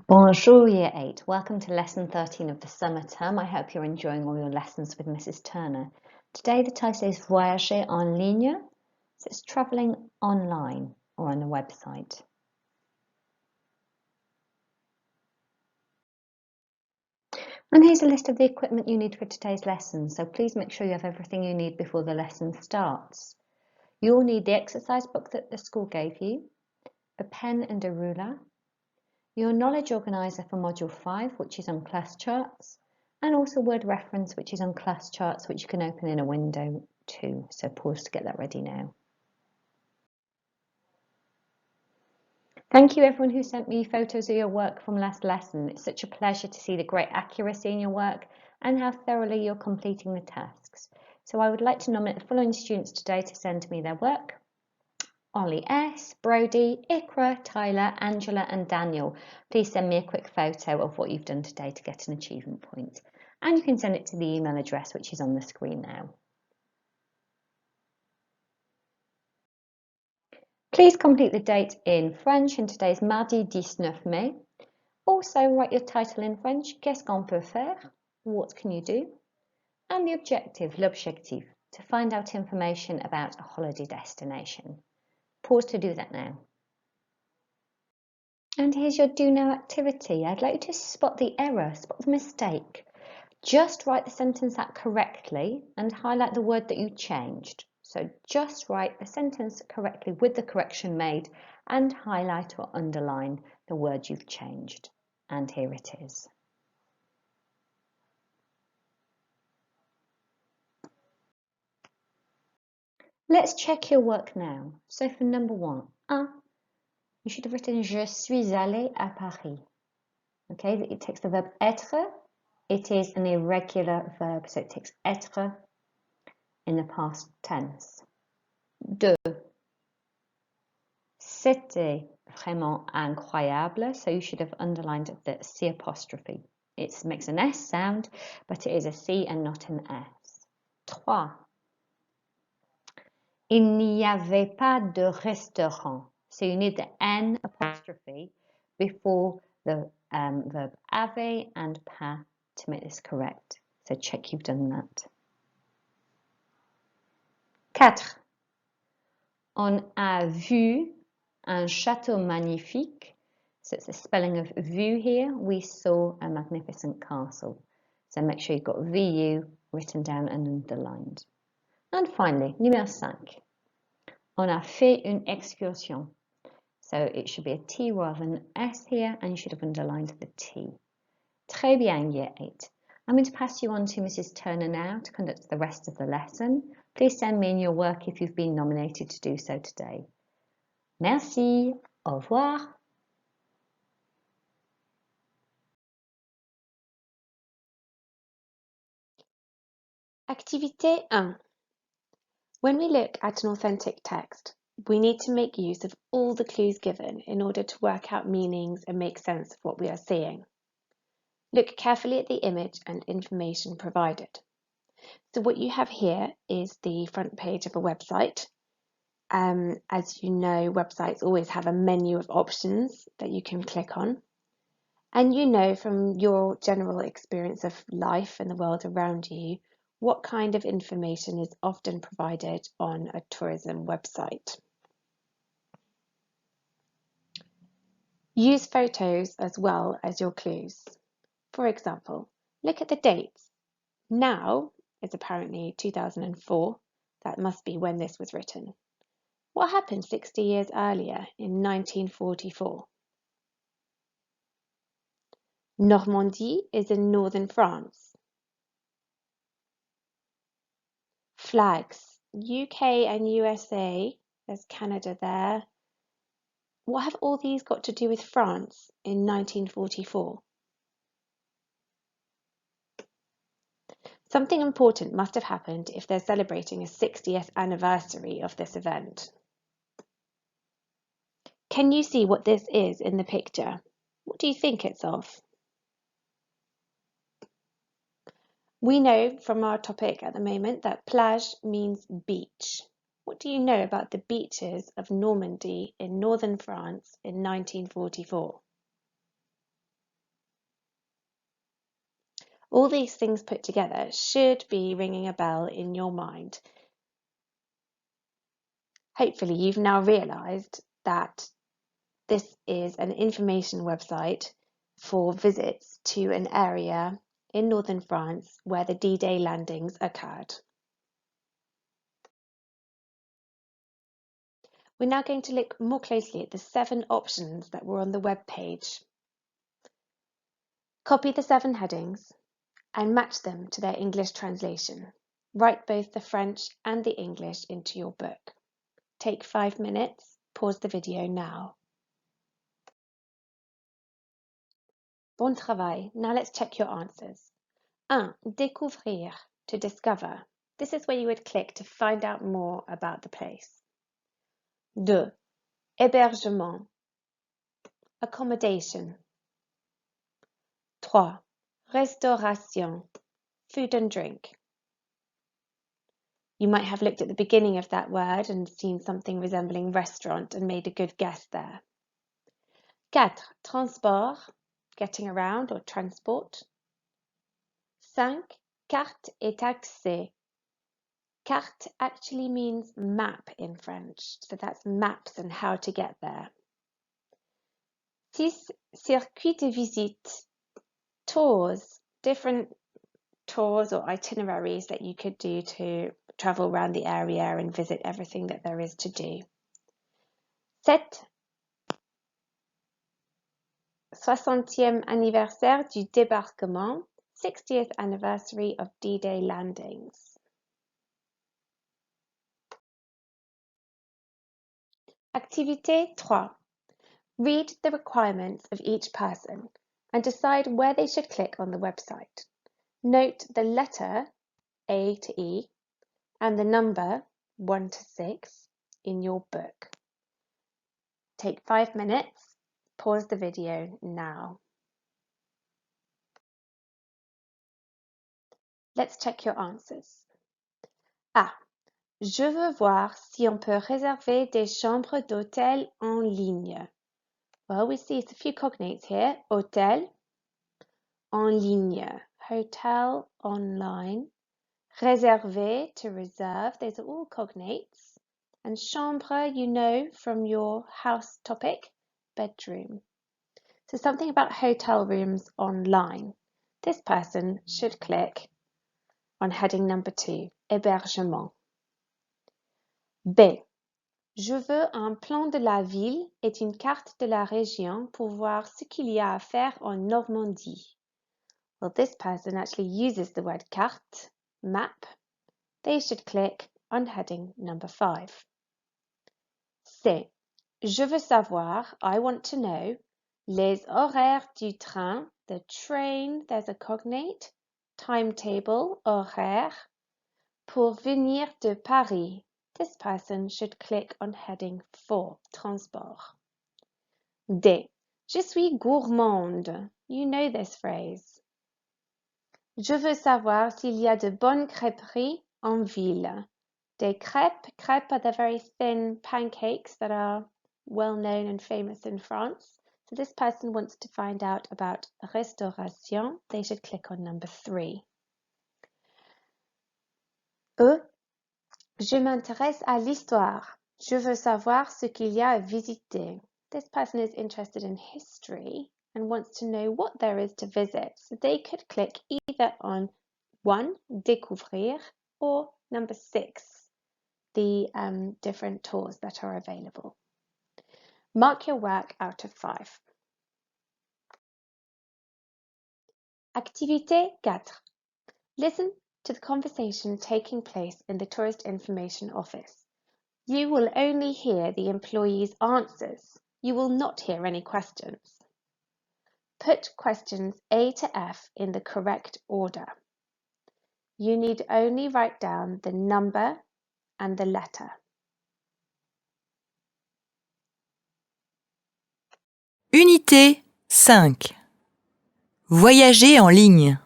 Bonjour Year 8, welcome to lesson 13 of the summer term. I hope you're enjoying all your lessons with Mrs. Turner. Today the title is Voyager en ligne, so it's travelling online or on the website. And here's a list of the equipment you need for today's lesson, so please make sure you have everything you need before the lesson starts. You'll need the exercise book that the school gave you, a pen and a ruler, your knowledge organiser for module 5, which is on class charts, and also word reference, which is on class charts, which you can open in a window too. So pause to get that ready now. Thank you everyone who sent me photos of your work from last lesson. It's such a pleasure to see the great accuracy in your work and how thoroughly you're completing the tasks. So I would like to nominate the following students today to send me their work. Ollie S, Brody, Ikra, Tyler, Angela and Daniel. Please send me a quick photo of what you've done today to get an achievement point. And you can send it to the email address which is on the screen now. Please complete the date in French, and today is mardi 19 mai. Also write your title in French, qu'est-ce qu'on peut faire? What can you do? And the objective, l'objectif, to find out information about a holiday destination. Pause to do that now. And here's your do now activity. I'd like you to spot the error, spot the mistake. Just write the sentence out correctly and highlight the word that you changed. So just write the sentence correctly with the correction made and highlight or underline the word you've changed. And here it is. Let's check your work now. So for number 1, you should have written Je suis allé à Paris. Okay, it takes the verb être. It is an irregular verb, so it takes être in the past tense. 2. C'était vraiment incroyable, so you should have underlined the C apostrophe. It makes an S sound, but it is a C and not an S. 3. Il n'y avait pas de restaurant. So you need the N apostrophe before the verb avait and pas to make this correct. So check you've done that. 4. On a vu un château magnifique. So it's the spelling of vu here. We saw a magnificent castle. So make sure you've got VU written down and underlined. And finally, numéro 5. On a fait une excursion. So it should be a T rather than an S here, and you should have underlined the T. Très bien, Year 8. I'm going to pass you on to Mrs. Turner now to conduct the rest of the lesson. Please send me in your work if you've been nominated to do so today. Merci, au revoir. Activité 1. When we look at an authentic text, we need to make use of all the clues given in order to work out meanings and make sense of what we are seeing. Look carefully at the image and information provided. So what you have here is the front page of a website. As you know, websites always have a menu of options that you can click on. And you know from your general experience of life and the world around you, what kind of information is often provided on a tourism website. Use photos as well as your clues. For example, look at the dates. Now is apparently 2004. That must be when this was written. What happened 60 years earlier in 1944? Normandy is in northern France. Flags, UK and USA, there's Canada there. What have all these got to do with France in 1944? Something important must have happened if they're celebrating a 60th anniversary of this event. Can you see what this is in the picture? What do you think it's of? We know from our topic at the moment that plage means beach. What do you know about the beaches of Normandy in northern France in 1944? All these things put together should be ringing a bell in your mind. Hopefully you've now realised that this is an information website for visits to an area in northern France where the D-Day landings occurred. We're now going to look more closely at the 7 options that were on the web page. Copy the 7 headings and match them to their English translation. Write both the French and the English into your book. Take 5 minutes, pause the video now. Bon travail. Now let's check your answers. 1. Découvrir, to discover. This is where you would click to find out more about the place. 2. Hébergement, accommodation. 3. Restauration, food and drink. You might have looked at the beginning of that word and seen something resembling restaurant and made a good guess there. 4. Transport, getting around or transport. 5. Carte et accès. Carte actually means map in French, so that's maps and how to get there. 6. Circuit de visite. Tours, different tours or itineraries that you could do to travel around the area and visit everything that there is to do. 7. 60e anniversaire du débarquement, 60th anniversary of D-Day landings. Activité 3. Read the requirements of each person and decide where they should click on the website. Note the letter A to E and the number 1 to 6 in your book. Take 5 minutes, pause the video now. Let's check your answers. A. Je veux voir si on peut réserver des chambres d'hôtel en ligne. Well, we see a few cognates here. Hôtel, en ligne, hotel, online. Réserver, to reserve, those are all cognates. And chambre, you know from your house topic, bedroom. So something about hotel rooms online. This person should click on heading number 2, hébergement. B. Je veux un plan de la ville et une carte de la région pour voir ce qu'il y a à faire en Normandie. Well, this person actually uses the word carte, map. They should click on heading number 5. C. Je veux savoir, I want to know, les horaires du train, the train, there's a cognate, timetable, horaire, pour venir de Paris. This person should click on heading 4, transport. D. Je suis gourmande. You know this phrase. Je veux savoir s'il y a de bonnes crêperies en ville. Des crêpes. Crêpes are the very thin pancakes that are well known and famous in France. So this person wants to find out about restauration. They should click on number 3. E. Je m'intéresse à l'histoire. Je veux savoir ce qu'il y a à visiter. This person is interested in history and wants to know what there is to visit. So they could click either on 1, découvrir, or number 6, the different tours that are available. Mark your work out of 5. Activité 4. Listen to the conversation taking place in the Tourist Information Office. You will only hear the employees' answers. You will not hear any questions. Put questions A to F in the correct order. You need only write down the number and the letter. Unité 5. Voyager en ligne.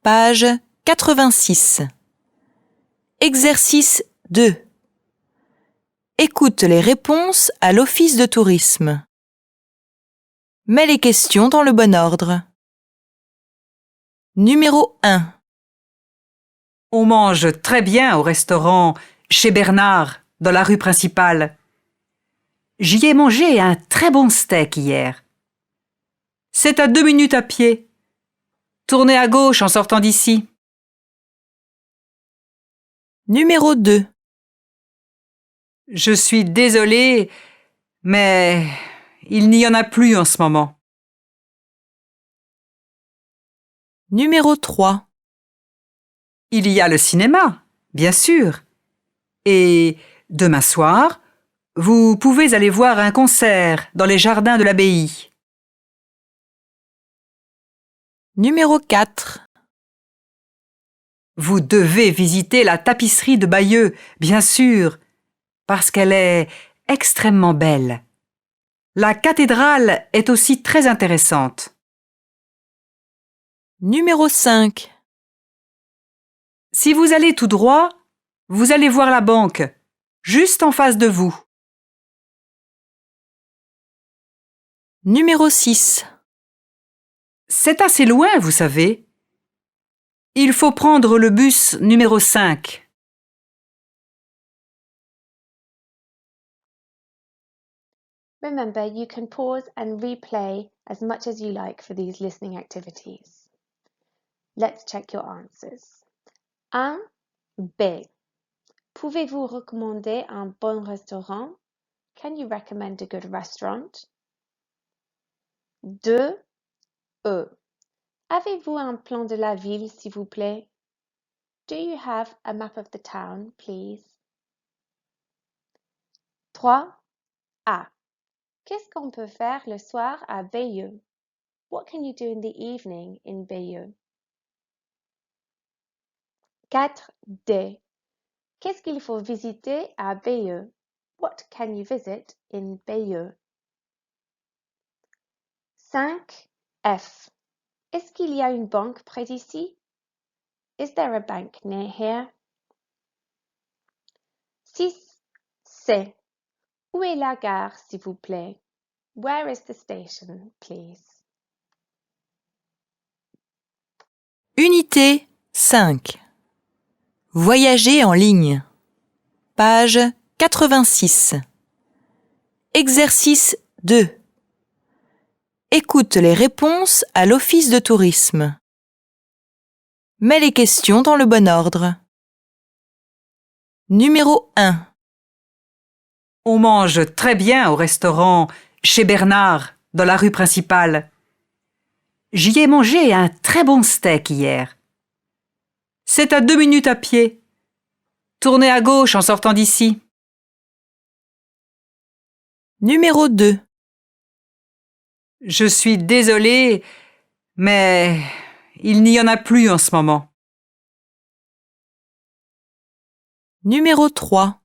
Page 86. Exercice 2. Écoute les réponses à l'office de tourisme. Mets les questions dans le bon ordre. Numéro 1. On mange très bien au restaurant chez Bernard, dans la rue principale. J'y ai mangé un très bon steak hier. C'est à 2 minutes à pied. Tournez à gauche en sortant d'ici. Numéro 2. Je suis désolée, mais il n'y en a plus en ce moment. Numéro 3. Il y a le cinéma, bien sûr. Et demain soir, vous pouvez aller voir un concert dans les jardins de l'abbaye. Numéro 4. Vous devez visiter la tapisserie de Bayeux, bien sûr, parce qu'elle est extrêmement belle. La cathédrale est aussi très intéressante. Numéro 5. Si vous allez tout droit, vous allez voir la banque, juste en face de vous. Numéro 6. C'est assez loin, vous savez. Il faut prendre le bus numéro 5. Remember, you can pause and replay as much as you like for these listening activities. Let's check your answers. 1. B. Pouvez-vous recommander un bon restaurant? Can you recommend a good restaurant? 2. E. Avez-vous un plan de la ville, s'il vous plaît? Do you have a map of the town, please? 3. A. Qu'est-ce qu'on peut faire le soir à Bayeux? What can you do in the evening in Bayeux? 4. D. Qu'est-ce qu'il faut visiter à Bayeux? What can you visit in Bayeux? 5. F. Est-ce qu'il y a une banque près d'ici? Is there a bank near here? 6. C. Où est la gare, s'il vous plaît? Where is the station, please? Unité 5. Voyager en ligne. Page 86. Exercice 2. Écoute les réponses à l'office de tourisme. Mets les questions dans le bon ordre. Numéro 1. On mange très bien au restaurant chez Bernard, dans la rue principale. J'y ai mangé un très bon steak hier. C'est à 2 minutes à pied. Tournez à gauche en sortant d'ici. Numéro 2. Je suis désolée, mais il n'y en a plus en ce moment. Numéro 3.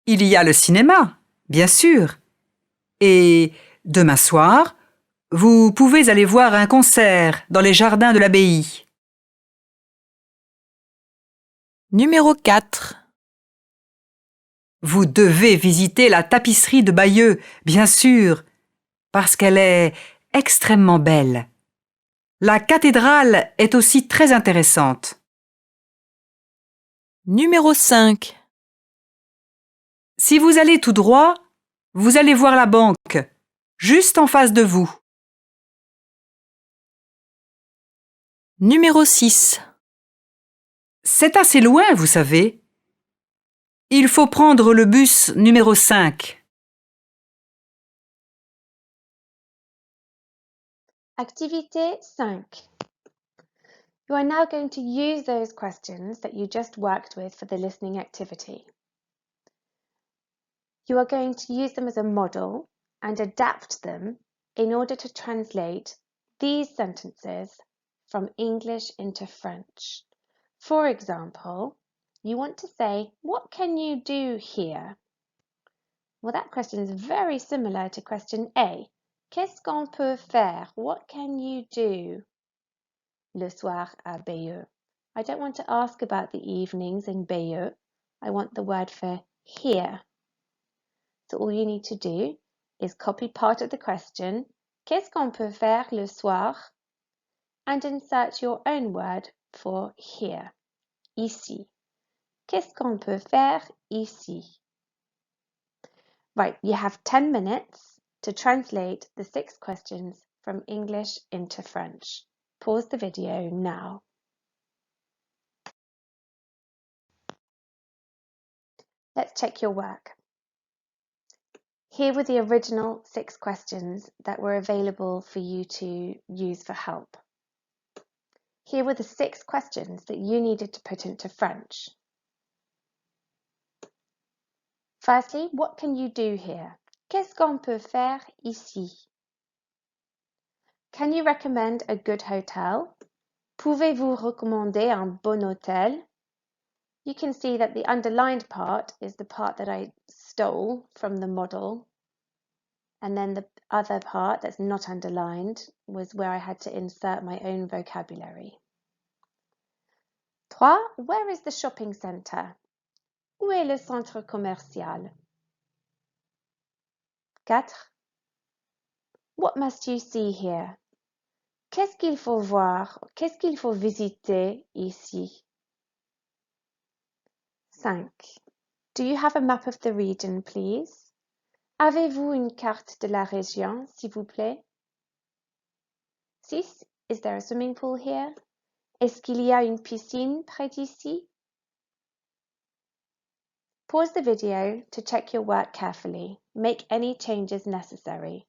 Il y a le cinéma, bien sûr. Et demain soir, vous pouvez aller voir un concert dans les jardins de l'abbaye. Numéro 4. Vous devez visiter la tapisserie de Bayeux, bien sûr, parce qu'elle est extrêmement belle. La cathédrale est aussi très intéressante. Numéro 5. Si vous allez tout droit, vous allez voir la banque, juste en face de vous. Numéro 6. C'est assez loin, vous savez. Il faut prendre le bus numéro 5. Activité 5. You are now going to use those questions that you just worked with for the listening activity. You are going to use them as a model and adapt them in order to translate these sentences from English into French. For example, you want to say, what can you do here? Well, that question is very similar to question A. Qu'est-ce qu'on peut faire? What can you do le soir à Bayeux? I don't want to ask about the evenings in Bayeux. I want the word for here. So all you need to do is copy part of the question. Qu'est-ce qu'on peut faire le soir? and insert your own word for here, ici. Qu'est-ce qu'on peut faire ici? Right, you have 10 minutes to translate the 6 questions from English into French. Pause the video now. Let's check your work. Here were the original 6 questions that were available for you to use for help. Here were the 6 questions that you needed to put into French. Firstly, what can you do here? Qu'est-ce qu'on peut faire ici? Can you recommend a good hotel? Pouvez-vous recommander un bon hôtel? You can see that the underlined part is the part that I stole from the model. And then the other part that's not underlined was where I had to insert my own vocabulary. 3. Where is the shopping centre? Où est le centre commercial? 4. What must you see here? Qu'est-ce qu'il faut voir? Qu'est-ce qu'il faut visiter ici? 5. Do you have a map of the region, please? Avez-vous une carte de la région, s'il vous plaît? 6. Is there a swimming pool here? Est-ce qu'il y a une piscine près d'ici? Pause the video to check your work carefully. Make any changes necessary.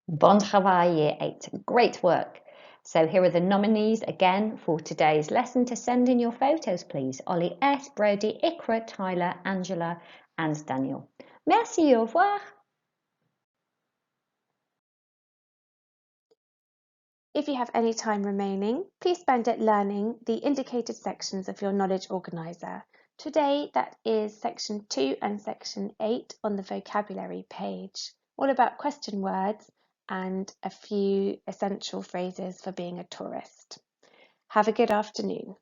Bon travail, Year 8. Great work. So here are the nominees again for today's lesson. To send in your photos, please. Ollie S, Brody, Ikra, Tyler, Angela and Daniel. Merci, au revoir. If you have any time remaining, please spend it learning the indicated sections of your knowledge organiser. Today, that is section 2 and section 8 on the vocabulary page, all about question words and a few essential phrases for being a tourist. Have a good afternoon.